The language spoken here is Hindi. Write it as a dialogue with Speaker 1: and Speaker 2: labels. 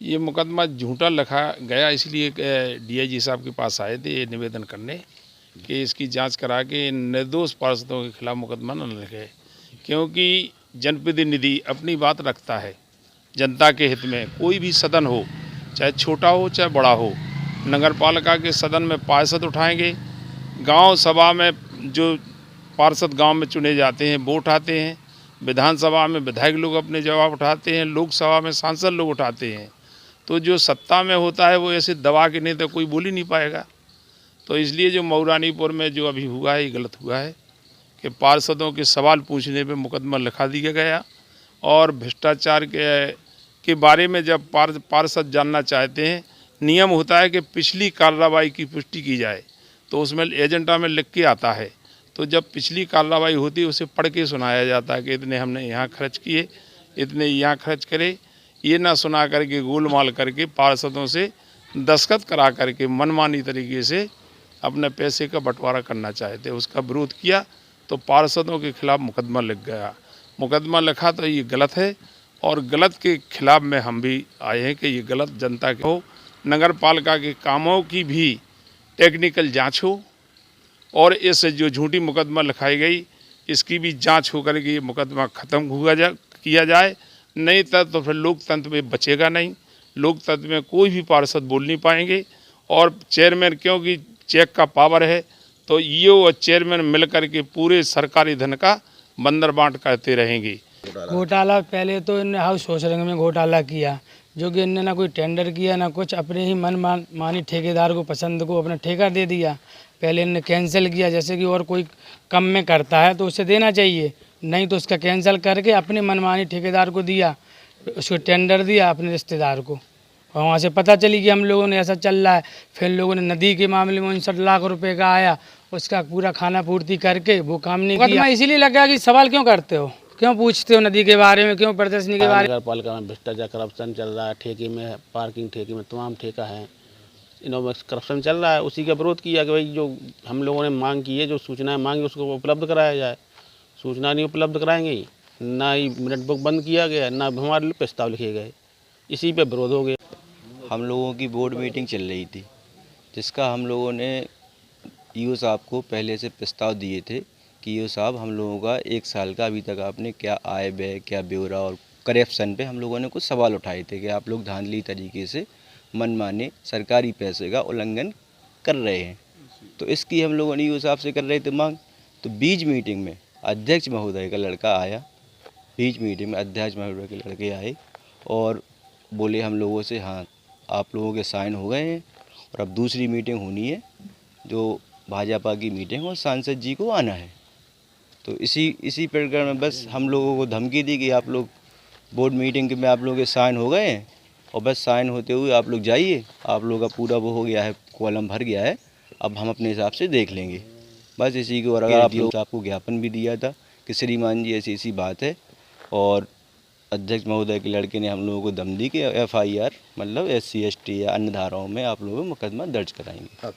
Speaker 1: ये मुकदमा झूठा लिखा गया, इसलिए डीआईजी साहब के पास आए थे ये निवेदन करने कि इसकी जांच करा के निर्दोष पार्षदों के खिलाफ मुकदमा न लिखे, क्योंकि जनप्रतिनिधि अपनी बात रखता है जनता के हित में। कोई भी सदन हो, चाहे छोटा हो चाहे बड़ा हो, नगर पालिका के सदन में पार्षद उठाएंगे, गांव सभा में जो पार्षद गांव में चुने जाते हैं वो उठाते हैं, विधानसभा में विधायक लोग अपने जवाब उठाते हैं, लोकसभा में सांसद लोग उठाते हैं। तो जो सत्ता में होता है वो ऐसे दबा के नहीं तो कोई बोल ही नहीं पाएगा। तो इसलिए जो मऊरानीपुर में जो अभी हुआ है ये गलत हुआ है कि पार्षदों के सवाल पूछने पे मुकदमा लिखा दिया गया। और भ्रष्टाचार के बारे में जब पार्षद जानना चाहते हैं, नियम होता है कि पिछली कार्रवाई की पुष्टि की जाए, तो उसमें एजेंडा में लिख के आता है। तो जब पिछली कार्रवाई होती है उसे पढ़ के सुनाया जाता है कि इतने हमने यहाँ खर्च किए, इतने यहाँ खर्च करे। ये ना सुना करके गोलमाल करके पार्षदों से दस्तखत करा करके मनमानी तरीके से अपने पैसे का बंटवारा करना चाहते, उसका विरोध किया तो पार्षदों के खिलाफ मुकदमा लिख गया। मुकदमा लिखा तो ये गलत है और गलत के खिलाफ में हम भी आए हैं कि ये गलत जनता के हो। नगर पालिका के कामों की भी टेक्निकल जांच हो और इस जो झूठी मुकदमा लिखाई गई इसकी भी जांच हो करके ये मुकदमा ख़त्म किया जाए। नहीं तो फिर लोकतंत्र में बचेगा नहीं, लोकतंत्र में कोई भी पार्षद बोल नहीं पाएंगे। और चेयरमैन क्योंकि चेक का पावर है तो ये और चेयरमैन मिल करके पूरे सरकारी धन का बंदर बांट करते रहेंगे।
Speaker 2: घोटाला पहले तो इन्होंने हाउस सोशलिंग में घोटाला किया, जो कि इन्होंने ना कोई टेंडर किया ना कुछ, अपने ही मानी ठेकेदार को पसंद को अपना ठेका दे दिया। पहले इन्होंने कैंसिल किया, जैसे कि और कोई कम में करता है तो उसे देना चाहिए, नहीं तो उसका कैंसिल करके अपने मनमानी ठेकेदार को दिया, उसको टेंडर दिया अपने रिश्तेदार को। और वहाँ से पता चली कि हम लोगों ने ऐसा चल रहा है। फिर लोगों ने नदी के मामले में 59 लाख रुपए का आया, उसका पूरा खाना पूर्ति करके वो काम नहीं किया। इसीलिए लगा कि सवाल क्यों करते हो, क्यों पूछते हो नदी के बारे में, क्यों प्रदर्शनी के बारे में।
Speaker 3: नगर पालिका में भ्रष्टाचार करप्शन चल रहा है, ठेके में पार्किंग ठेके में तमाम ठेका है, इनमें करप्शन चल रहा है। उसी का विरोध किया कि भाई जो हम लोगों ने मांग की है, जो सूचनाएं मांगी उसको उपलब्ध कराया जाए। सूचना नहीं उपलब्ध कराएंगे, ना ही मिनट बुक बंद किया गया, ना हमारे लिए प्रस्ताव लिखे गए, इसी पे विरोध हो गया।
Speaker 4: हम लोगों की बोर्ड मीटिंग चल रही थी, जिसका हम लोगों ने ईओ साहब को पहले से प्रस्ताव दिए थे कि ईओ साहब हम लोगों का 1 साल का अभी तक आपने क्या आय व्यय, क्या ब्यौरा और करप्शन पे हम लोगों ने कुछ सवाल उठाए थे कि आप लोग धांधली तरीके से मनमाने सरकारी पैसे का उल्लंघन कर रहे हैं। तो इसकी हम लोगों ने ईओ साहब से कर रहे थे मांग। तो बीच मीटिंग में अध्यक्ष महोदय का लड़का आया, बीच मीटिंग में अध्यक्ष महोदय के लड़के आए और बोले हम लोगों से, हाँ आप लोगों के साइन हो गए हैं और अब दूसरी मीटिंग होनी है, जो भाजपा की मीटिंग और सांसद जी को आना है। तो इसी प्रकार में बस हम लोगों को धमकी दी कि आप लोग बोर्ड मीटिंग में आप लोगों के साइन हो गए हैं और बस साइन होते हुए आप लोग जाइए, आप लोगों का पूरा वो हो गया है, कॉलम भर गया है, अब हम अपने हिसाब से देख लेंगे। बस इसी को। और अगर आप लोग आपको ज्ञापन भी दिया था कि श्रीमान जी ऐसी बात है, और अध्यक्ष महोदय के लड़के ने हम लोगों को दम दी कि FIR मतलब SC ST या अन्य धाराओं में आप लोगों को मुकदमा दर्ज कराएंगे।